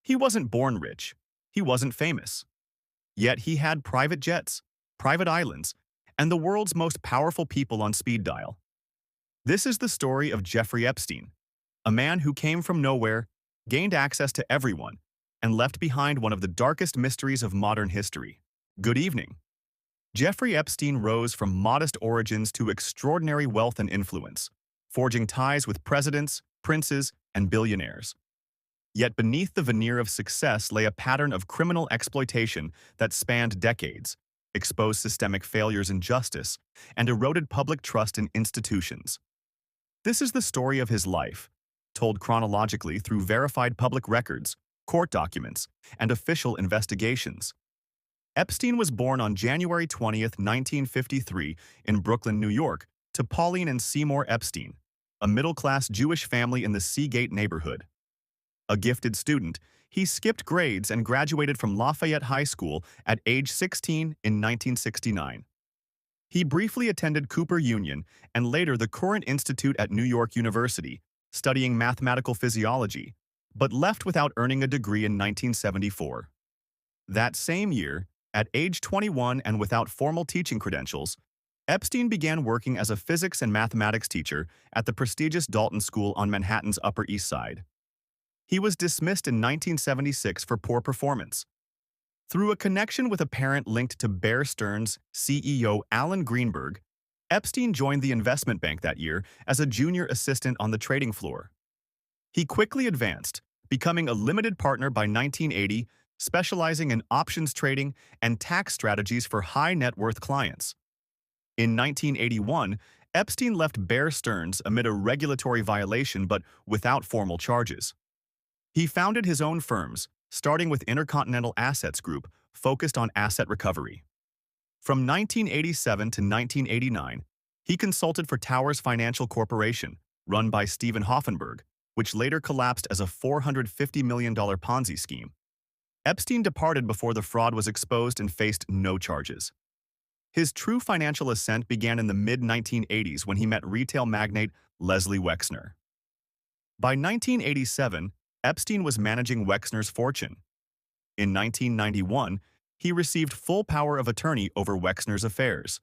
He wasn't born rich. He wasn't famous. Yet he had private jets, private islands, and the world's most powerful people on speed dial. This is the story of Jeffrey Epstein, a man who came from nowhere, gained access to everyone, and left behind one of the darkest mysteries of modern history. Good evening. Jeffrey Epstein rose from modest origins to extraordinary wealth and influence, forging ties with presidents, princes, and billionaires. Yet beneath the veneer of success lay a pattern of criminal exploitation that spanned decades, exposed systemic failures in justice, and eroded public trust in institutions. This is the story of his life, told chronologically through verified public records, court documents, and official investigations. Epstein was born on January 20, 1953, in Brooklyn, New York, to Pauline and Seymour Epstein, a middle-class Jewish family in the Seagate neighborhood. A gifted student, he skipped grades and graduated from Lafayette High School at age 16 in 1969. He briefly attended Cooper Union and later the Courant Institute at New York University, studying mathematical physiology, but left without earning a degree in 1974. That same year, at age 21 and without formal teaching credentials, Epstein began working as a physics and mathematics teacher at the prestigious Dalton School on Manhattan's Upper East Side. He was dismissed in 1976 for poor performance. Through a connection with a parent linked to Bear Stearns' CEO Alan Greenberg, Epstein joined the investment bank that year as a junior assistant on the trading floor. He quickly advanced, becoming a limited partner by 1980, specializing in options trading and tax strategies for high-net-worth clients. In 1981, Epstein left Bear Stearns amid a regulatory violation but without formal charges. He founded his own firms, starting with Intercontinental Assets Group, focused on asset recovery. From 1987 to 1989, he consulted for Towers Financial Corporation, run by Stephen Hoffenberg, which later collapsed as a $450 million Ponzi scheme. Epstein departed before the fraud was exposed and faced no charges. His true financial ascent began in the mid-1980s when he met retail magnate Leslie Wexner. By 1987, Epstein was managing Wexner's fortune. In 1991, he received full power of attorney over Wexner's affairs.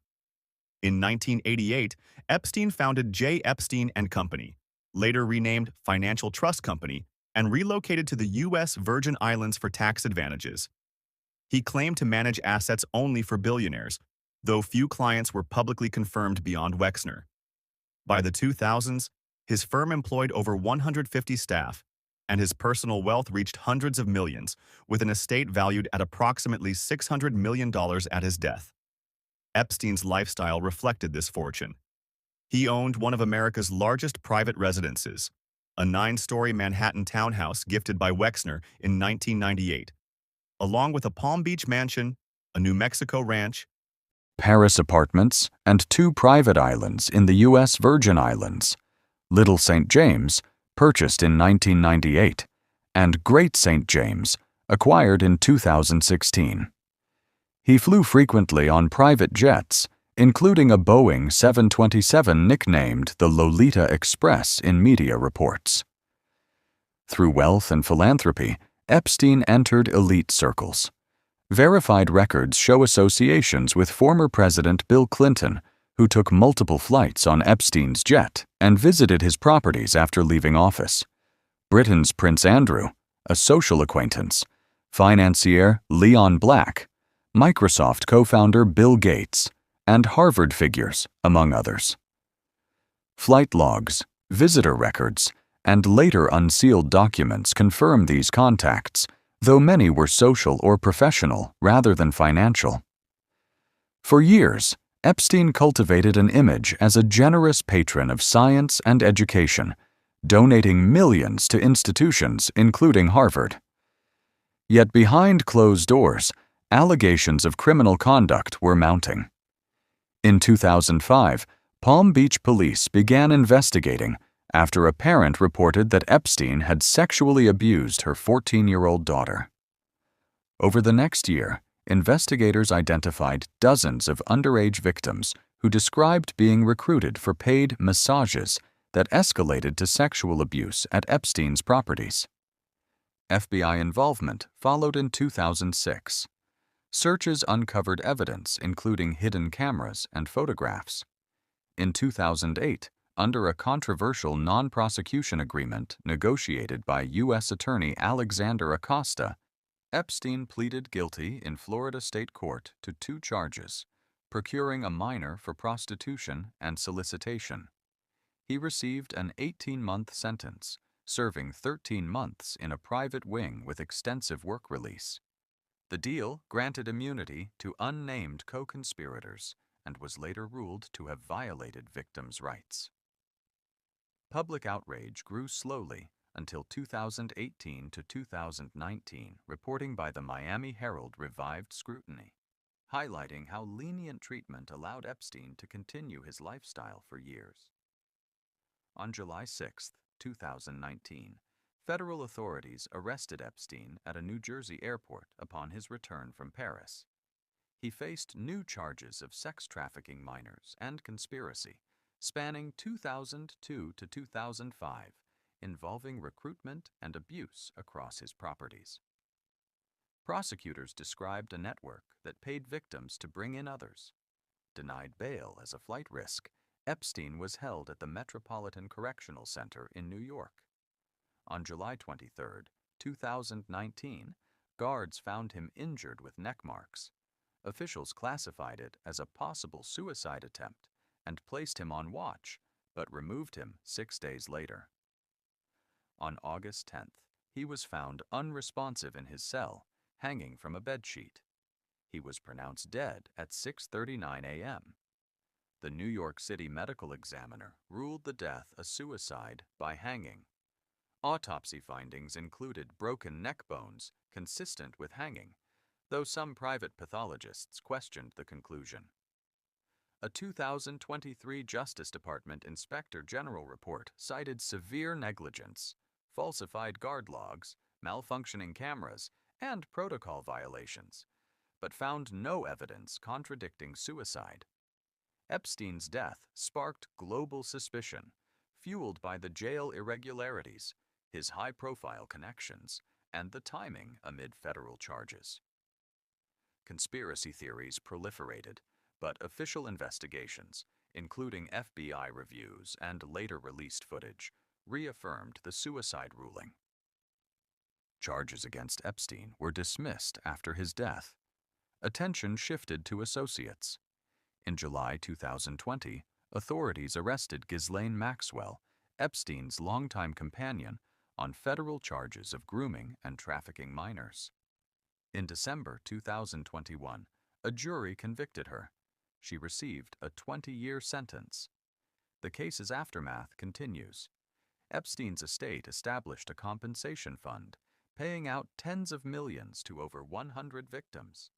In 1988, Epstein founded J. Epstein & Company, later renamed Financial Trust Company, and relocated to the U.S. Virgin Islands for tax advantages. He claimed to manage assets only for billionaires, though few clients were publicly confirmed beyond Wexner. By the 2000s, his firm employed over 150 staff, and his personal wealth reached hundreds of millions, with an estate valued at approximately $600 million at his death. Epstein's lifestyle reflected this fortune. He owned one of America's largest private residences, a 9-story Manhattan townhouse gifted by Wexner in 1998, along with a Palm Beach mansion, a New Mexico ranch, Paris apartments, and 2 private islands in the U.S. Virgin Islands, Little St. James, purchased in 1998, and Great St. James, acquired in 2016. He flew frequently on private jets, including a Boeing 727 nicknamed the Lolita Express in media reports. Through wealth and philanthropy, Epstein entered elite circles. Verified records show associations with former President Bill Clinton, who took multiple flights on Epstein's jet and visited his properties after leaving office. Britain's Prince Andrew, a social acquaintance, financier Leon Black, Microsoft co-founder Bill Gates, and Harvard figures, among others. Flight logs, visitor records, and later unsealed documents confirm these contacts, though many were social or professional rather than financial. For years, Epstein cultivated an image as a generous patron of science and education, donating millions to institutions including Harvard. Yet behind closed doors, allegations of criminal conduct were mounting. In 2005, Palm Beach police began investigating after a parent reported that Epstein had sexually abused her 14-year-old daughter. Over the next year, investigators identified dozens of underage victims who described being recruited for paid massages that escalated to sexual abuse at Epstein's properties. FBI involvement followed in 2006. Searches uncovered evidence including hidden cameras and photographs. In 2008, under a controversial non-prosecution agreement negotiated by U.S. Attorney Alexander Acosta, Epstein pleaded guilty in Florida State Court to 2 charges: procuring a minor for prostitution and solicitation. He received an 18-month sentence, serving 13 months in a private wing with extensive work release. The deal granted immunity to unnamed co-conspirators and was later ruled to have violated victims' rights. Public outrage grew slowly until 2018 to 2019, reporting by the Miami Herald revived scrutiny, highlighting how lenient treatment allowed Epstein to continue his lifestyle for years. On July 6, 2019, federal authorities arrested Epstein at a New Jersey airport upon his return from Paris. He faced new charges of sex trafficking minors and conspiracy, spanning 2002 to 2005, involving recruitment and abuse across his properties. Prosecutors described a network that paid victims to bring in others. Denied bail as a flight risk, Epstein was held at the Metropolitan Correctional Center in New York. On July 23, 2019, guards found him injured with neck marks. Officials classified it as a possible suicide attempt and placed him on watch, but removed him 6 days later. On August 10th, he was found unresponsive in his cell, hanging from a bedsheet. He was pronounced dead at 6:39 a.m. The New York City medical examiner ruled the death a suicide by hanging. Autopsy findings included broken neck bones consistent with hanging, though some private pathologists questioned the conclusion. A 2023 Justice Department Inspector General report cited severe negligence, falsified guard logs, malfunctioning cameras, and protocol violations, but found no evidence contradicting suicide. Epstein's death sparked global suspicion, fueled by the jail irregularities, his high-profile connections, and the timing amid federal charges. Conspiracy theories proliferated, but official investigations, including FBI reviews and later released footage, reaffirmed the suicide ruling. Charges against Epstein were dismissed after his death. Attention shifted to associates. In July 2020, authorities arrested Ghislaine Maxwell, Epstein's longtime companion, on federal charges of grooming and trafficking minors. In December 2021, a jury convicted her. She received a 20-year sentence. The case's aftermath continues. Epstein's estate established a compensation fund, paying out tens of millions to over 100 victims.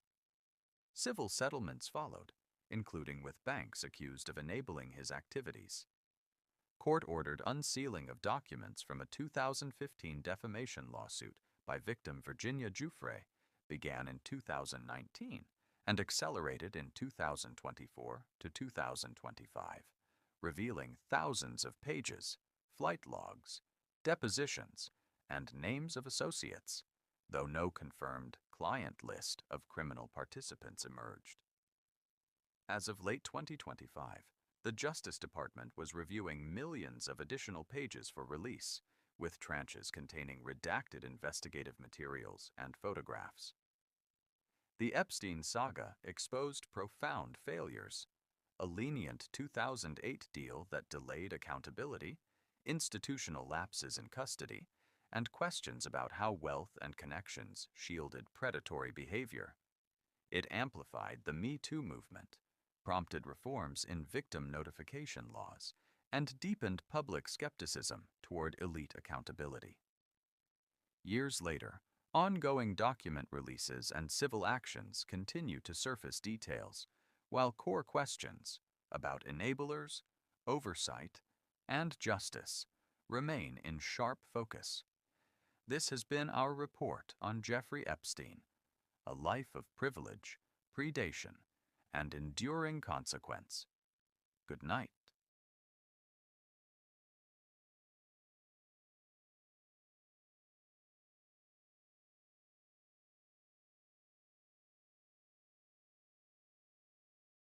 Civil settlements followed, including with banks accused of enabling his activities. Court-ordered unsealing of documents from a 2015 defamation lawsuit by victim Virginia Giuffre began in 2019 and accelerated in 2024 to 2025, revealing thousands of pages, flight logs, depositions, and names of associates, though no confirmed client list of criminal participants emerged. As of late 2025, the Justice Department was reviewing millions of additional pages for release, with tranches containing redacted investigative materials and photographs. The Epstein saga exposed profound failures: a lenient 2008 deal that delayed accountability, institutional lapses in custody, and questions about how wealth and connections shielded predatory behavior. It amplified the Me Too movement, prompted reforms in victim notification laws, and deepened public skepticism toward elite accountability. Years later, ongoing document releases and civil actions continue to surface details, while core questions about enablers, oversight, and justice remain in sharp focus. This has been our report on Jeffrey Epstein, a life of privilege, predation, and enduring consequence. Good night.